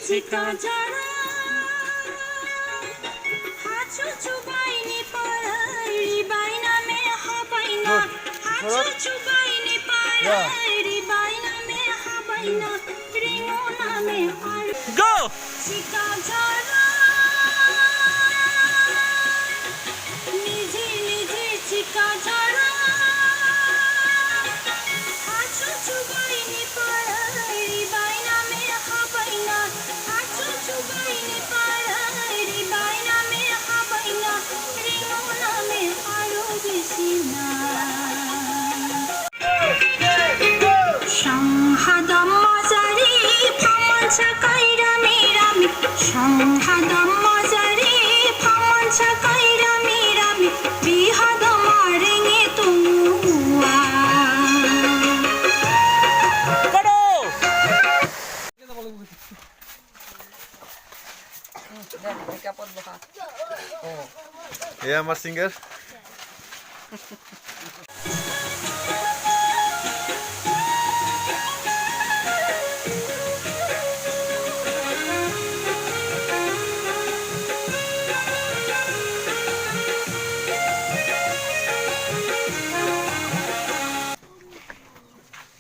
চিকা ঝরা হাচু চুবাইনি পাড়াই বাইনা মে হাবাইনা হাচু চুবাইনি পাড়াই বাইনা মে হাবাইনা রিঙো নামে আর গো চিকা ঝরা নিজে নিজে চিকা ঝরা হাচু চুবাইনি পাড়াই বাইনা মে হাবাইনা হাচু চুবাইনি পাড়াই বাইনা মে হাবাইনা রিঙো নামে আরো বেশি না সংহাদম মজারি ফামনছা কাইরামি রামি সংহাদম মজারি ফামনছা কাইরামি রামি বিহাদম রেঙে তুয়া করো এ আমার সিঙ্গার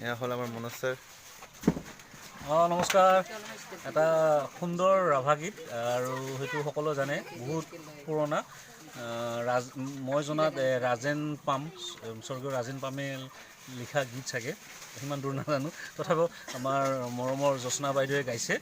এয়া হ'ল আমাৰ মনোজ ছাৰ নমস্কাৰ এটা সুন্দৰ ৰাভা গীত আৰু সেইটো সকলোৱে জানে বহুত পুৰণা মই জনাত ৰাজেন পাম স্বৰ্গীয় ৰাজেন পামে লিখা গীত চাগে সিমান দূৰ নাজানো তথাপিও আমাৰ মৰমৰ জ্যোৎস্না বাইদেৱে গাইছে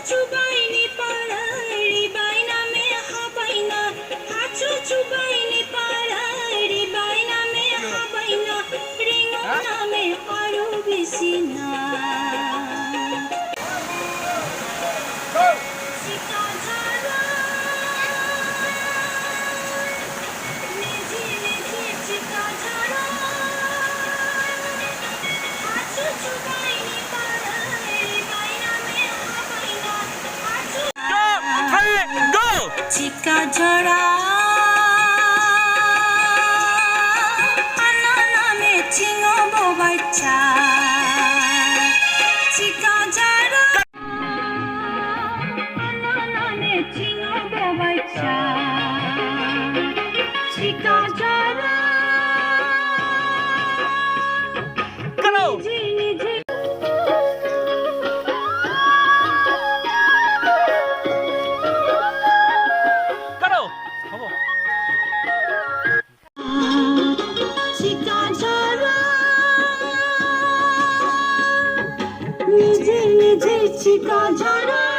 চুবাইনি পাড়াই বাইনা মে হাবাইনা হাচু চুবাইনি পাড়াই বাইনা মে হাবাইনা রিঙো নামে আরো বেশি না চিকা ঝরা নিজে নিজে চিকা ঝরা হাচু চুবাইনি পাড়াই বাইনা মে হাবাইনা চিকা ঝরা আনা নামে চিঙব বাচ্চা চিকা ঝরা আনা নামে চিঙব বাচ্চা চিকা ঝরা নিজে নিজে চিকা ঝরা নিজে নিজে চিকা ঝরা